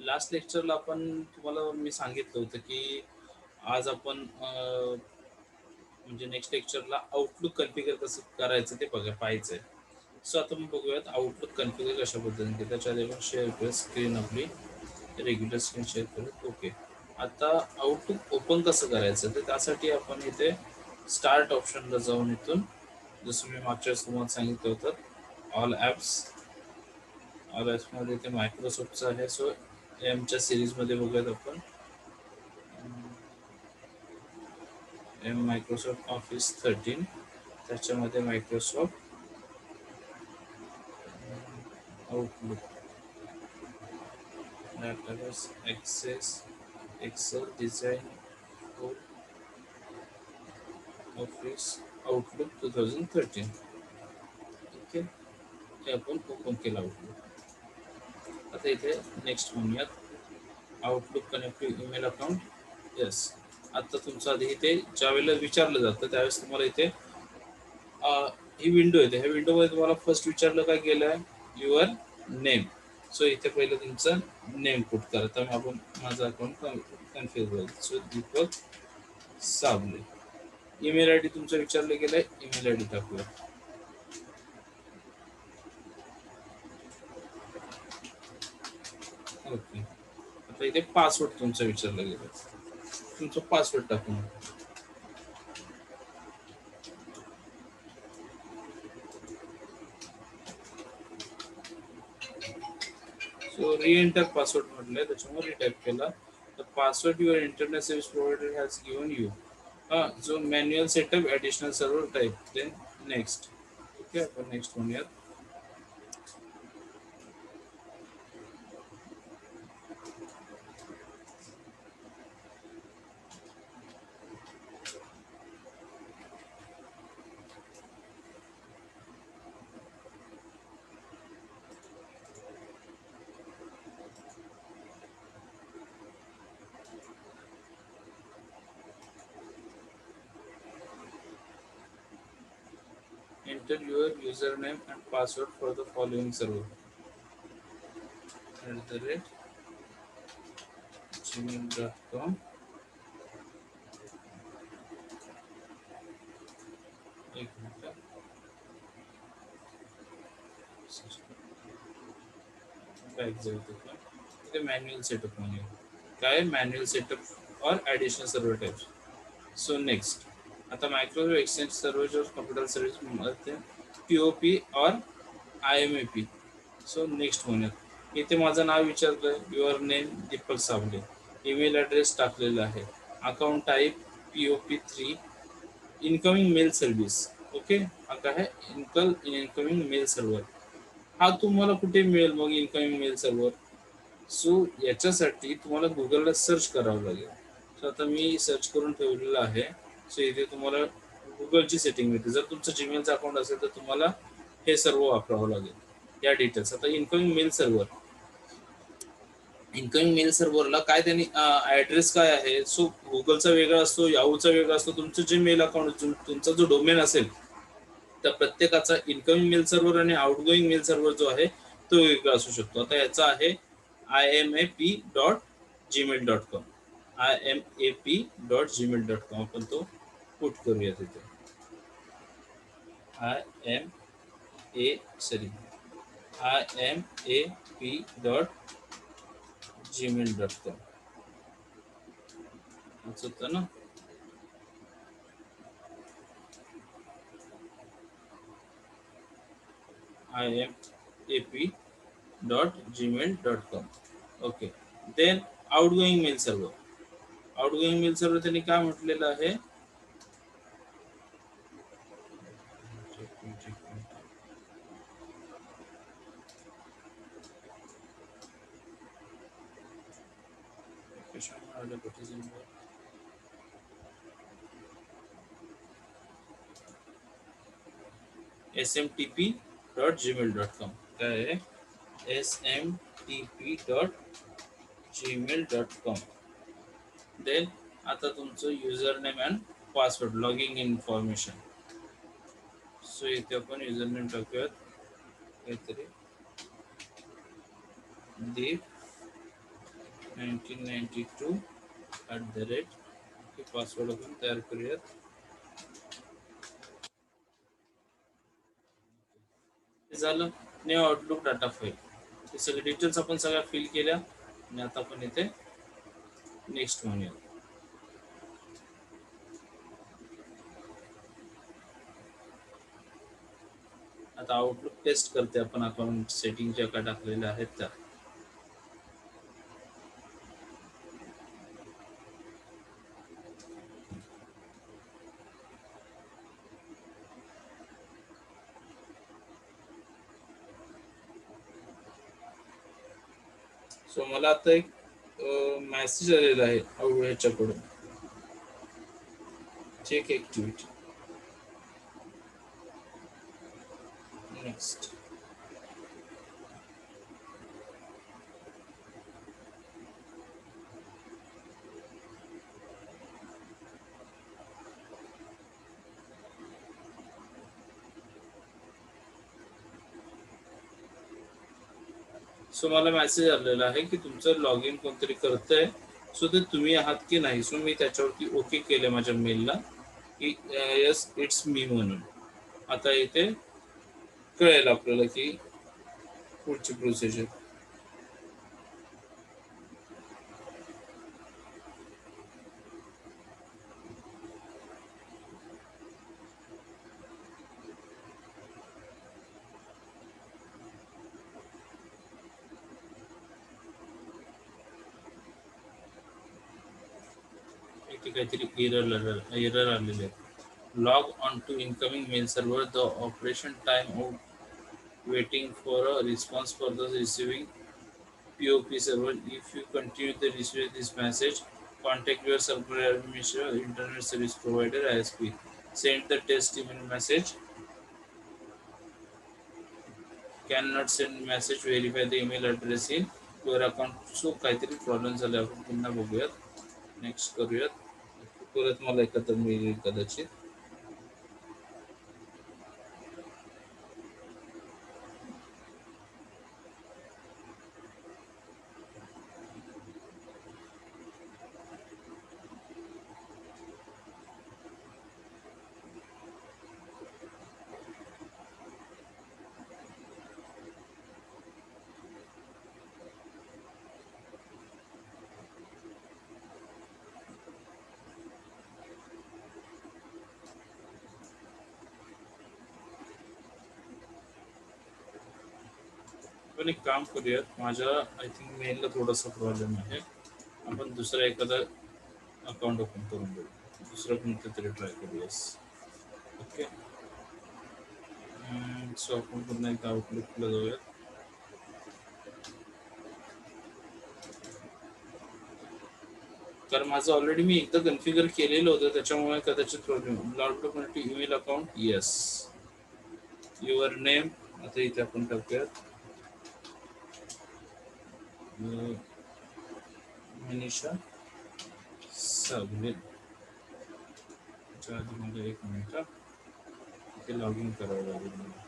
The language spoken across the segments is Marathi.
लास्ट लेक्चरला आपण तुम्हाला मी सांगितलं होतं की आज आपण म्हणजे नेक्स्ट लेक्चरला आउटलुक कॉन्फिगर कसं करायचं ते पाहायचंय. सो आता मग बघूयात आउटलुक कॉन्फिगर कशा पद्धतीने केलं. त्याच्या आधी आपण शेअर करूया स्क्रीन आपली, रेग्युलर स्क्रीन शेअर करूया. ओके. आता आउटलुक ओपन कसं करायचं तर त्यासाठी आपण इथे स्टार्ट ऑप्शनला जाऊन इथून जसं मी मागच्या वेळेस तुम्हाला सांगितलं होतं ऑल ॲप्स, ऑल ॲप्समध्ये इथे मायक्रोसॉफ्टचं आहे. सो एमच्या सिरीजमध्ये बघूयात आपण एम मायक्रोसॉफ्ट ऑफिस 13, त्याच्यामध्ये Microsoft Outlook, database, access, Excel, design for office Outlook 2013. Okay, हे आपण ओपन केलं आउटलुक. आता इथे नेक्स्ट म्हणूयात. Outlook connective email account. Yes. आता तुमचं आधी इथे ज्या वेळेला विचारलं जातं त्यावेळेस तुम्हाला इथे ही विंडो येते. ह्या विंडोमध्ये तुम्हाला फर्स्ट विचारलं काय गेलं आहे युअर नेम. सो इथे पहिलं तुमचं नेम पुट करा. तर आपण माझं अकाउंट कन्फ्युज होईल. So Deepak Sable. Email ID D तुमचं विचारलं गेलं आहे, ईमेल आय डी टाकूया. ओके. आता इथे पासवर्ड तुमचा विचारला गेला, तुमचा पासवर्ड टाकून. सो री एंटर पासवर्ड म्हटलंय त्याच्यामुळे रिटाईप केला. The password your internet service provider has given you. हां, जो manual setup additional server type, then next. Okay, आपण नेक्स्ट म्हणूयात. Enter your username and password for the following server. @gmail.com. एक मिनिट. बॅक जाऊ तिथे. इथे मॅन्युअल सेटअप म्हणूया. काय manual setup or additional server types. So next. आता microwave exchange server or computer service मध्ये POP or IMAP. So next म्हणूयात. इथे माझं नाव विचारलंय, your name Deepak Sable, email address टाकलेला आहे, account type POP3, incoming mail service. Okay, हा काय आहे इनकमिंग मेल सर्व्हर. हा तुम्हाला कुठे मिळेल मग इनकमिंग मेल सर्व्हर. सो याच्यासाठी तुम्हाला गुगलला सर्च करावं लागेल. सो आता मी सर्च करून ठेवलेलं आहे. सो इथे तुम्हाला गुगलची सेटिंग मिळते. जर तुमचं जीमेलचं अकाउंट असेल तर तुम्हाला हे सर्व वापरावं लागेल या डिटेल्स. आता incoming mail server, incoming mail सर्व्हरला काय त्यांनी ॲड्रेस काय आहे. सो गुगलचा वेगळा असतो, याहूचा वेगळा असतो. तुमचं जे मेल अकाउंट, तुमचा जो डोमेन असेल त्या प्रत्येकाचा इनकमिंग मेल सर्व्हर आणि आउटगोईंग मेल सर्व्हर जो आहे तो वेगळा असू शकतो. आता याचा आहे imap.gmail.com. imap.gmail.com. आपण तो पुट करूया तिथे. imap.gmail.com असं होतं ना. imap.gmail.com. Okay. Then outgoing mail server. Outgoing mail server त्यांनी काय म्हटलेलं आहे, smtp.gmail.com. काय आहे smtp.gmail.com. देन आता तुमचं user name and password, logging information. So इथे आपण युजर नेम टाकूयात काहीतरी दीप 1992 @ पासवर्ड आपण तयार करूयात. हे झालं न्यू आउटलुक डाटा फाईल. हे सगळे डिटेल्स आपण सगळ्या फिल केल्या आणि आता आपण इथे नेक्स्ट म्हणूया. आता आउटलुक टेस्ट करते आपण अकाउंट सेटिंग ज्या काय टाकलेल्या आहेत त्या. सो मला आता एक मेसेज आलेला आहे ह्याच्याकडून, चेक ऍक्टिव्हिटी. नेक्स्ट. सो मला मेसेज आलेला आहे की तुमचं लॉग इन कोणतरी करतंय, सो ते तुम्ही आहात की नाही. सो मी त्याच्यावरती ओके केलं माझ्या मेलला की यस इट्स मी म्हणून. आता इथे कळेल आपल्याला की पुढची प्रोसिजर. इथे काहीतरी एरर आलेले आहे. Log on to incoming mail server, the operation time out waiting for a response for the receiving POP server. If you continue to receive this message, contact your server administrator, internet service provider ISP. Send the test email message. Cannot send message. Verify the email address in your account. So काहीतरी प्रॉब्लेम झाले, आपण पुन्हा बघूयात. नेक्स्ट करूयात. परत मला एकत्र मिळेल कदाचित. आपण एक काम करूयात, माझ्या आय थिंक मेलला थोडासा प्रॉब्लेम आहे. आपण दुसरा एखादा अकाउंट ओपन करून बघू. दुसरं कोणतं तरी ट्राय करूयास. ओके. सो आपण पुन्हा एकदा आउटलुकला जाऊयात. कारण माझं ऑलरेडी मी एकदा कन्फिगर केलेलं होतं, त्याच्यामुळे कदाचित प्रॉब्लेम. आउटलुक म्हणजे email account. Yes. Your name आता इथे आपण टाकूयात मनीषा साबळे. त्याच्या आधी मला एक मिनिट इथे लॉग इन करावं लागेल मला.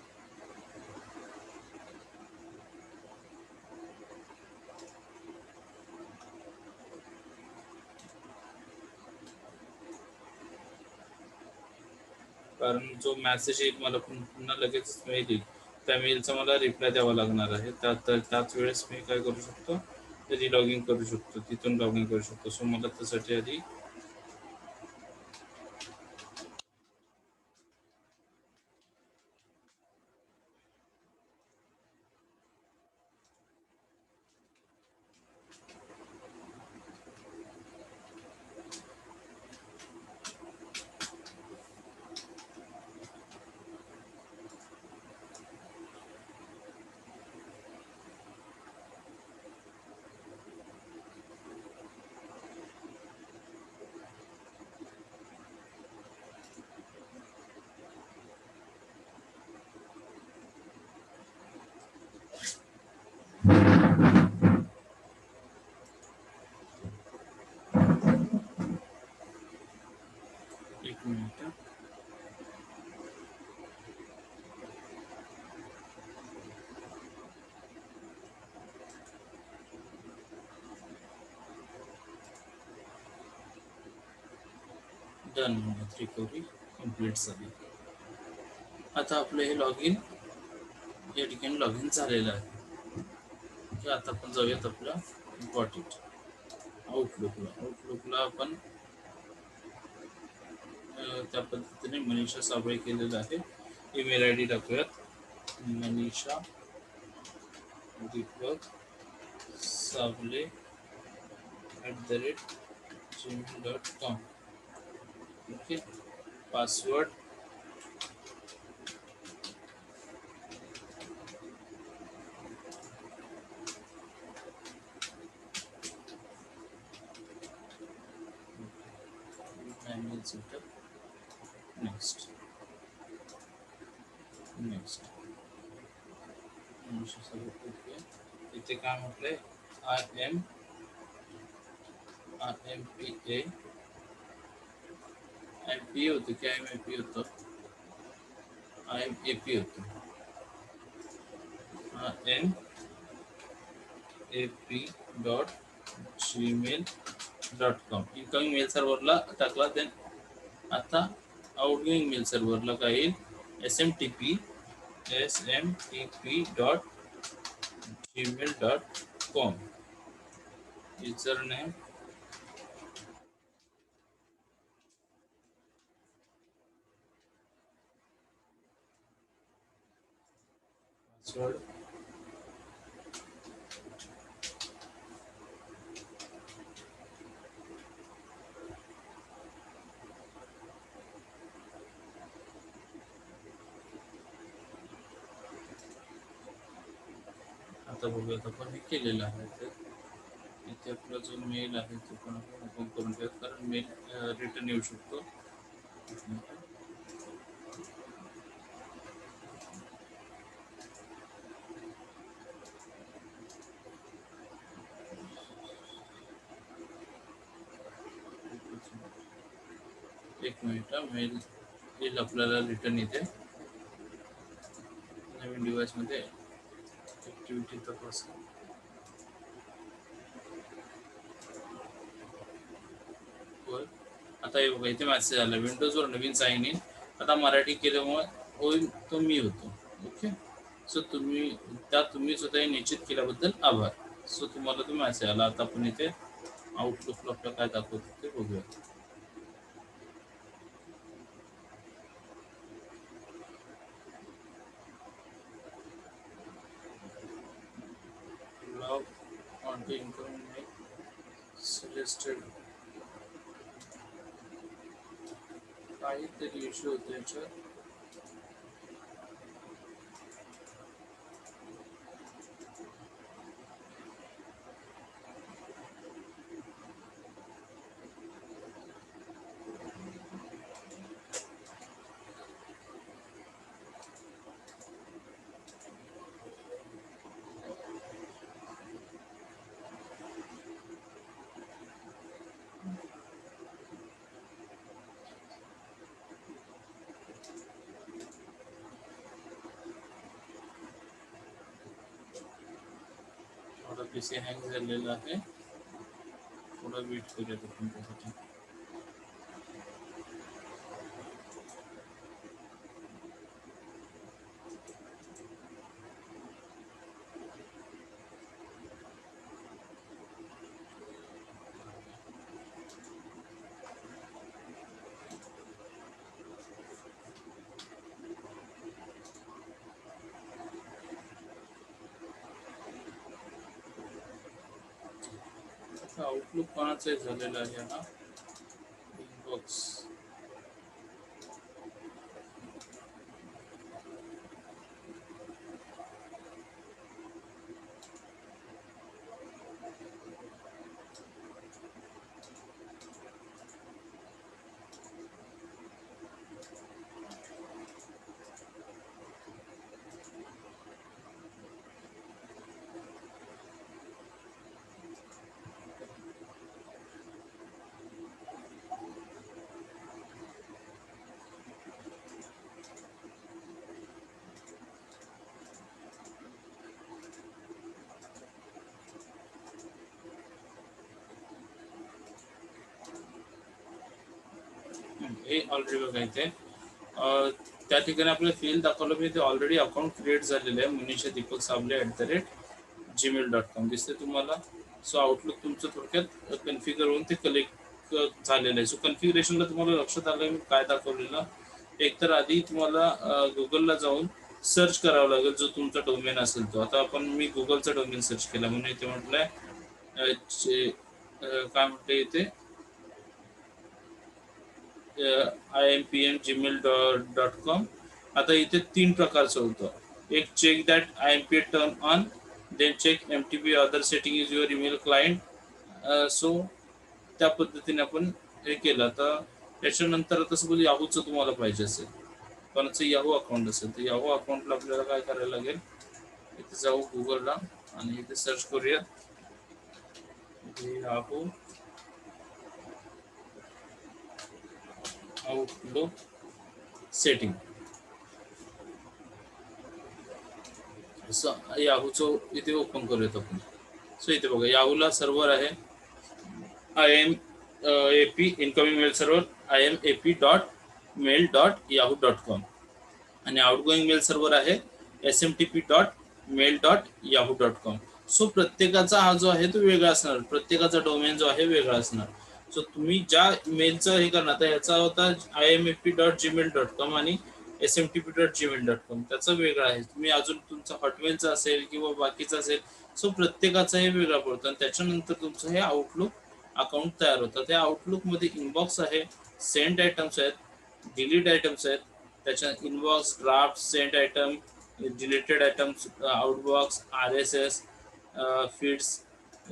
कारण जो मेसेज येईल मला पुन्हा लगेच मेल येईल, त्या मेलचा मला रिप्लाय द्यावा लागणार आहे. त्याच वेळेस मी काय करू शकतो, त्याची लॉग इन करू शकतो, तिथून लॉग इन करू शकतो. सो मला त्यासाठी आधी डन म्हणूयात, रिकव्हरी कंप्लीट झाली. आता आपलं हे लॉग इन या ठिकाणी लॉग इन झालेलं आहे. ओके, आता आपण जाऊयात आपल्या इम्पॉर्टंट आउटलुकला आपण त्या पद्धतीने मनीषा साबळे केलेलं आहे. ईमेल आय डी टाकूयात, Manisha Deepak Sable @gmail.com. Okay, password manual setup. Next next Manisha Sable. Okay, इथे काय म्हटलंय, IMPA MP होतं की IMAP होतं, IMAP होतं, IMAP.gmail.com. इनकमिंग मेल सर्व्हरला टाकला. देन आता आउटगोईंग मेल सर्व्हरला काय येईल, smtp.gmail.com. युजर नेम पासवर्ड आता बघूयात आपण हे केलेलं आहे. तर इथे आपला जो मेल आहे तो पण आपण ओपन करून ठेवूयात, कारण मेल रिटर्न येऊ शकतो. एक मिनिट, मेल येईल आपल्याला रिटर्न इथे. नवीन डिव्हाइसमध्ये ॲक्टिव्हिटी तपासा. होय, आता हे बघा, इथे मेसेज आला, विंडोजवर नवीन साईन इन. आता मराठी केल्यामुळे होईल तो मी होतो. ओके, सो तुम्ही स्वतः हे निश्चित केल्याबद्दल आभार. सो तुम्हाला तो मेसेज आला. आता आपण इथे आउटलुकला आपलं काय दाखवतो ते बघूया. Log on to income suggested, काहीतरी इश्यू होतो याच्यात. थोडा पीसी हँग झालेला आहे, थोडा वेट करूया आपण त्यासाठी. आउटलुक कोणाचं झालेलं आहे हा इनबॉक्स. हे ऑलरेडी बघा इथे त्या ठिकाणी आपल्याला फील्ड दाखवलं मी ते ऑलरेडी अकाउंट क्रिएट झालेलं आहे मनीषा दीपक साबले @gmail.com दिसते तुम्हाला. सो आउटलुक तुमचं थोडक्यात कन्फिगर होऊन ते कलेक्ट झालेलं आहे. सो कन्फिगरेशनला तुम्हाला लक्षात आलं मी काय दाखवलेलं. एकतर आधी तुम्हाला गुगलला जाऊन सर्च करावं लागेल जो तुमचा डोमेन असेल तो. आता आपण मी गुगलचा डोमेन सर्च केला म्हणून इथे म्हटलंय काय म्हटलं इथे IMPM@gmail.com. आता इथे 3 प्रकारचं होतं. एक check that IMP turn on, then check MTP other setting is your email client. So त्या पद्धतीने आपण हे केलं. तर त्याच्यानंतर आता सपोज याहूचं तुम्हाला पाहिजे असेल, कोणाचं याहू अकाउंट असेल तर याहू अकाउंटला आपल्याला काय करायला लागेल, इथे जाऊ गुगलला आणि इथे सर्च करूया याहू आउटलुक सेटिंग. याहूचं इथे ओपन करूयात आपण. सो इथे बघा याहूला सर्व्हर आहे IMAP incoming mail server IMAP.mail.yahoo.com आणि आउटगोईंग मेल सर्व्हर आहे SMTP.mail.yahoo.com. सो प्रत्येकाचा हा जो आहे तो वेगळा असणार, प्रत्येकाचा डोमेन जो आहे वेगळा असणार. सो तुम्ही ज्या मेलचं हे करणार तर ह्याचा होता IMAP.gmail.com आणि SMTP.gmail.com त्याचा वेगळा आहे. तुम्ही अजून तुमचा हॉटमेलचा असेल किंवा बाकीचा असेल, सो प्रत्येकाचा हे वेगळा पडतो आणि त्याच्यानंतर तुमचं हे आउटलुक अकाउंट तयार होतं. त्या आउटलुकमध्ये इनबॉक्स आहे, सेंट आयटम्स आहेत, डिलीट आयटम्स आहेत, त्याच्या inbox, draft, sent item, deleted items, outbox, RSS feeds,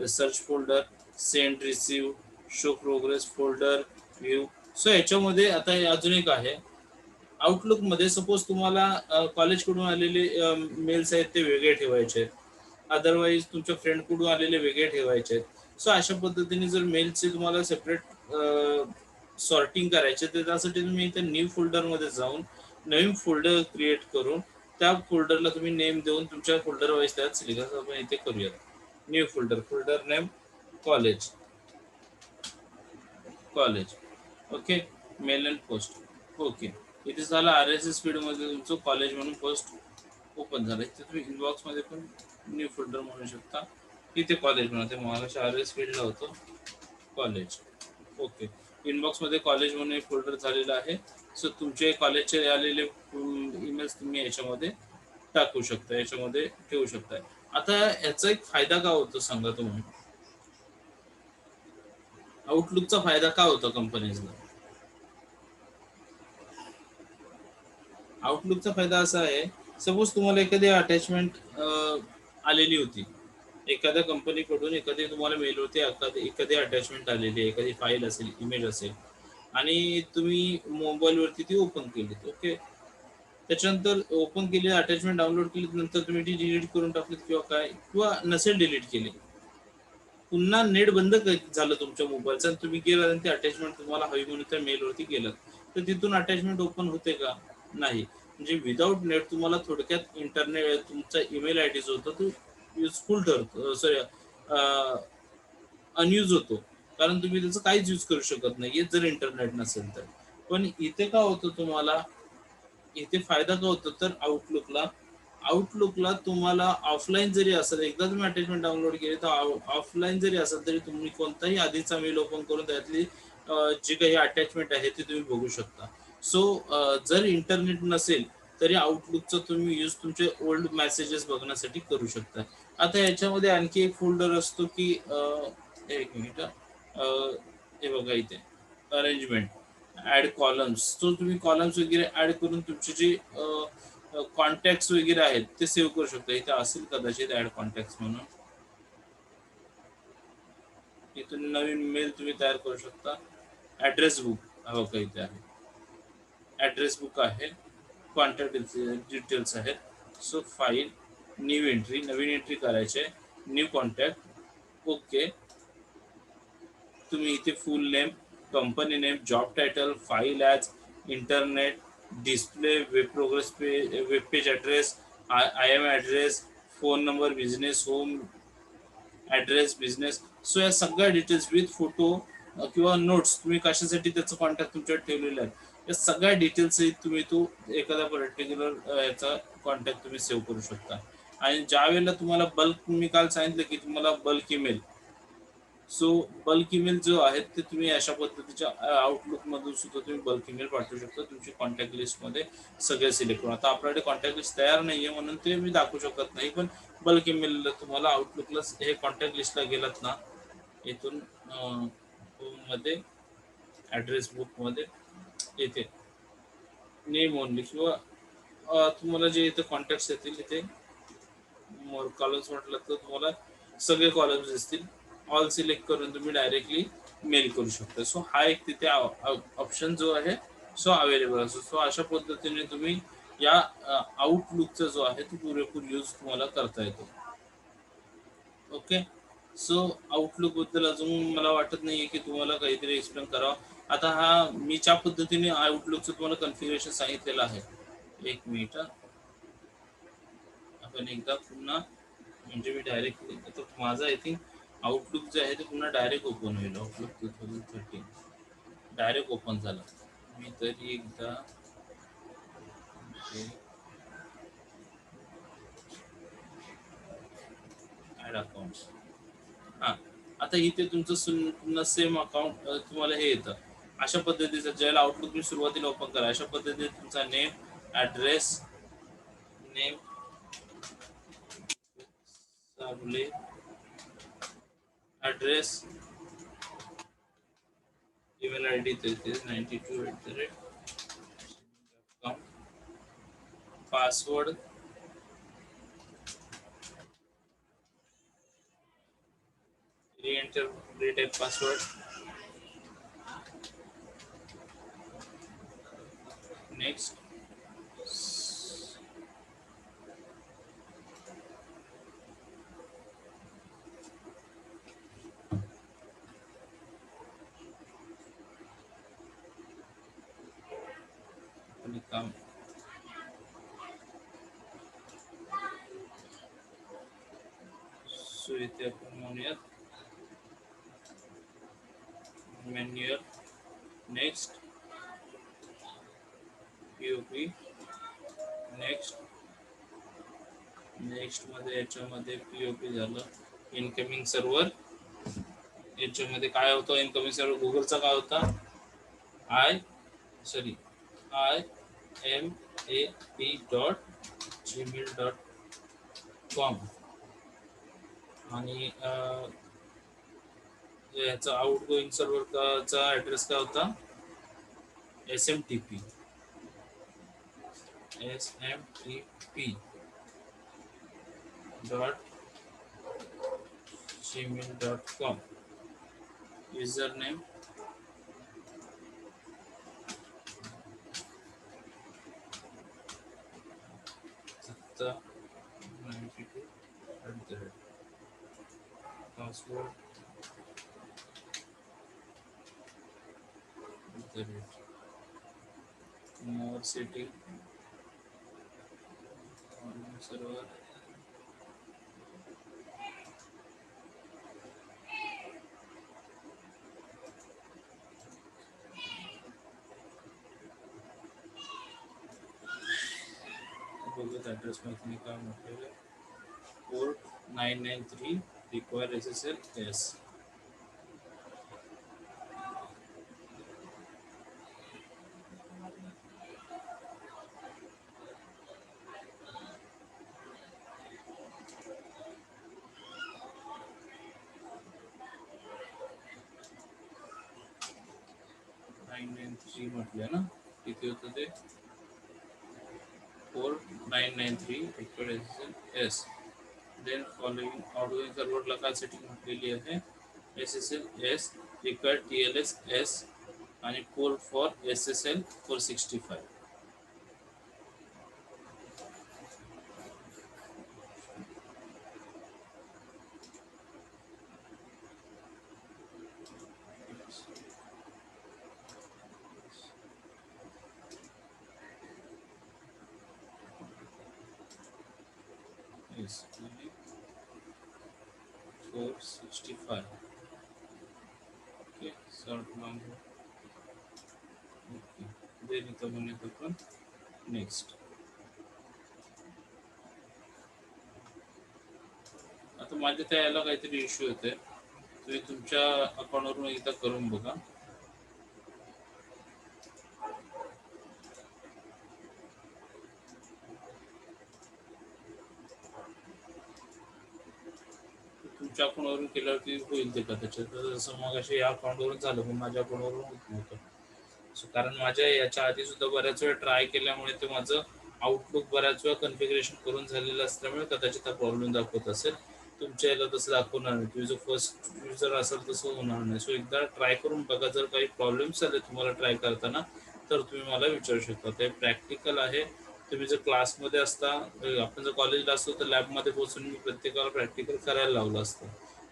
search folder, send receive, show progress folder, view. So याच्यामध्ये आता अजून एक आहे आउटलुकमध्ये. सपोज तुम्हाला कॉलेजकडून आलेले मेल्स आहेत ते वेगळे ठेवायचे आहेत, अदरवाईज तुमच्या फ्रेंडकडून आलेले वेगळे ठेवायचे आहेत. सो अशा पद्धतीने जर मेलचे तुम्हाला सेपरेट सॉर्टिंग करायचे तर त्यासाठी तुम्ही इथे न्यू फोल्डरमध्ये जाऊन नवीन फोल्डर क्रिएट करून त्या फोल्डरला तुम्ही नेम देऊन तुमच्या फोल्डर वाईज त्यात सिलेक्ट आपण इथे करूयात. New folder, folder name college, college, okay, mail and post, okay. इथे झालं RSS फीडमध्ये तुमचं कॉलेज म्हणून पोस्ट ओपन झालं. इथे तुम्ही इनबॉक्समध्ये पण न्यू फोल्डर म्हणू शकता, इथे कॉलेज म्हणते महाराष्ट्र RS फील्डला होतो कॉलेज, ओके. इनबॉक्समध्ये कॉलेज म्हणून एक फोल्डर झालेला आहे. सो तुमचे कॉलेजचे आलेले ईमेल्स तुम्ही याच्यामध्ये टाकू शकता, याच्यामध्ये ठेवू शकता. आता याचा एक फायदा काय होतो सांगा तुम्ही, आउटलुकचा फायदा काय होता कंपनीजला. आउटलुकचा फायदा असा आहे, सपोज तुम्हाला एखादी अटॅचमेंट आलेली होती एखाद्या कंपनीकडून, एखादी तुम्हाला मेलवरती एखादी अटॅचमेंट आलेली आहे, एखादी फाईल असेल, इमेज असेल आणि तुम्ही मोबाईलवरती ती ओपन केली, ओके. त्याच्यानंतर ओपन केली, अटॅचमेंट डाउनलोड केली, नंतर तुम्ही ती डिलीट करून टाकलीत किंवा काय, किंवा नसेल डिलीट केली, पुन्हा नेट बंद झालं तुमच्या मोबाईलचं आणि तुम्ही गेलात आणि ती अटॅचमेंट तुम्हाला हवी म्हणून त्या मेलवरती गेलं तर तिथून अटॅचमेंट ओपन होते का, नाही. म्हणजे विदाऊट नेट तुम्हाला थोडक्यात इंटरनेट तुमचा ईमेल ID जो होता तो युजफुल ठरतो, सॉरी अनयूज होतो, कारण तुम्ही त्याचं काहीच यूज करू शकत नाही जर इंटरनेट नसेल तर. पण इथे काय होतं तुम्हाला, इथे फायदा काय होतो तर आउटलुकला तुम्हाला ऑफलाईन जरी असेल, एकदा तुम्ही अटॅचमेंट डाउनलोड केली तर ऑफलाईन जरी असेल तरी तुम्ही कोणताही आधीचा मेल ओपन करून त्यातली जी काही अटॅचमेंट आहे ती तुम्ही बघू शकता. सो जर इंटरनेट नसेल तरी आउटलुकचा तुम्ही यूज तुमचे ओल्ड मेसेजेस बघण्यासाठी करू शकता. आता याच्यामध्ये आणखी एक फोल्डर असतो की एक मिनिट, हे बघा इथे अरेंजमेंट, ऍड कॉलम्स. तो तुम्ही कॉलम्स वगैरे ऍड करून तुमचे जे कॉन्टॅक्ट वगैरे आहेत ते सेव्ह करू शकता. इथे असेल कदाचित ऍड कॉन्टॅक्ट म्हणून, इथून नवीन मेल तुम्ही तयार करू शकता. ऍड्रेस बुक बघा इथे आहे, ऍड्रेस बुक आहे, कॉन्टॅक्ट डिटेल्स आहेत. सो फाईल, न्यू एंट्री, नवीन एंट्री करायचे, न्यू कॉन्टॅक्ट, ओके. तुम्ही इथे फुल name, company name, job title, file as, internet, display, web progress web page address, IM address, phone number, business, home address, business. So या सगळ्या डिटेल्स विथ फोटो किंवा नोट्स तुम्ही कशासाठी त्याचं कॉन्टॅक्ट तुमच्याकडे ठेवलेलं आहे, या सगळ्या डिटेल्स तुम्ही तो एखाद्या पर्टिक्युलर याचा कॉन्टॅक्ट तुम्ही सेव्ह करू शकता. आणि ज्या वेळेला तुम्हाला बल्क, मी काल सांगितलं की तुम्हाला bulk email, so bulk email जो आहे ते तुम्ही अशा पद्धतीच्या आउटलुक मधून सुद्धा तुम्ही बल्क ईमेल पाठवू शकता तुमची कॉन्टॅक्ट लिस्ट मध्ये सगळे सिलेक्ट करून. आता आपल्याकडे कॉन्टॅक्ट लिस्ट तयार नाहीये म्हणून ते मी दाखवू शकत नाही, पण बल्क ईमेल तुम्हाला आउटलुकला हे कॉन्टॅक्ट लिस्टला गेलात ना, इथून होम मध्ये ऍड्रेस बुक मध्ये येते नेम ओनली, किंवा तुम्हाला जे इथे कॉन्टॅक्ट येतील इथे कॉलेज म्हटलं तर तुम्हाला सगळे कॉलेज दिसतील. ऑल सिलेक्ट करून तुम्ही डायरेक्टली मेल करू शकता. सो हा एक तिथे ऑप्शन जो आहे सो अवेलेबल असतो. सो अशा पद्धतीने तुम्ही या आउटलुकचा जो आहे तो पुरेपूर यूज तुम्हाला करता येतो. ओके. सो आउटलुक बद्दल अजून मला वाटत नाहीये की तुम्हाला काहीतरी एक्सप्लेन करावं. आता हा मी ज्या पद्धतीने आउटलुकचं तुम्हाला कन्फिगरेशन सांगितलेलं आहे, एक मिनिट आपण एकदा पुन्हा, म्हणजे मी डायरेक्ट आता माझं आय थिंक आउटलुक जे आहे ते पुन्हा डायरेक्ट ओपन होईल. आउटलुक 2013 डायरेक्ट ओपन झालं. मी तरी एकदा ऍड अकाउंट, हा, आता इथे तुमचं पुन्हा सेम अकाउंट तुम्हाला हे येतं अशा पद्धतीचं. ज्याला आउटलुक मी सुरुवातीला ओपन करा अशा पद्धतीने तुमचा name, address, name Sable, address, email ID D देते 92@com, password, re-enter retype password, next, आणि काम. सो इथे आपण म्हणूयात manual, next, POP, next, next मध्ये याच्यामध्ये पीओपी झालं. इनकमिंग सर्व्हर, याच्यामध्ये काय होतं इनकमिंग सर्व्हर गुगलचा काय होता, आय सॉरी imap.gmail.com, आणि याचा आउट गोईंग सर्व्हरचा ऍड्रेस काय होता, smtp, smtp .gmail.com, user name सत्ता 92 पासवर्ड मोर सेटिंग सर्वर, बघत ॲड्रेस माहिती काय म्हटलेलं, पोर्ट 993, रिक्वायर SSL एस. म्हटलं ना, किती होतं ते, port 993, require SSL yes. Then following outgoing सर्व्हरला काय सेटिंग म्हटलेली आहे, SSL yes, required TLS yes, आणि port for SSL 465. Yes, 465. Okay, so okay then इथं म्हणूयात आपण नेक्स्ट. आता माझ्या त्या याला काहीतरी इश्यू होते, तुम्ही तुमच्या अकाउंटवरून एकदा करून बघा. तुमच्या अकाउंटवरून केल्यावरती होईल ते कदाचित. जसं मग असे या अकाउंटवरून झालं पण माझ्या अकाउंटवरून होत नव्हतं. कारण माझ्या याच्या आधी सुद्धा बऱ्याच वेळा ट्राय केल्यामुळे ते माझं आउटलुक बऱ्याच वेळा कन्फिगरेशन करून झालेलं असल्यामुळे कदाचित हा प्रॉब्लेम दाखवत असेल. तुमच्या याला तसं दाखवणार नाही, तुम्ही जो फर्स्ट युजर असाल तसं होणार नाही. सो एकदा ट्राय करून बघा. जर काही प्रॉब्लेम्स आले तुम्हाला ट्राय करताना तर तुम्ही मला विचारू शकता. ते प्रॅक्टिकल आहे. तुम्ही जर क्लासमध्ये असता, आपण जर कॉलेजला असतो तर लॅबमध्ये पोहोचून मी प्रत्येकाला प्रॅक्टिकल करायला लावलं असतं.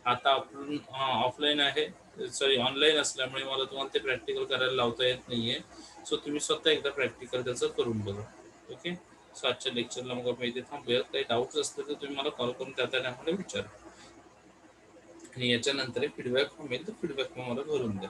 आता आपण ऑफलाईन आहे, सॉरी ऑनलाईन असल्यामुळे मला तुम्हाला ते प्रॅक्टिकल करायला लावता येत नाहीये. सो तुम्ही स्वतः एकदा प्रॅक्टिकल त्याचं करून बघा. ओके. सो आजच्या लेक्चरला मग आपण इथे थांबूयात. काही डाऊट्स असतील तर तुम्ही मला कॉल करून त्या आम्हाला विचारा. आणि याच्यानंतर फीडबॅक फॉर्म येईल तर फीडबॅक फॉर्म मला भरून द्या.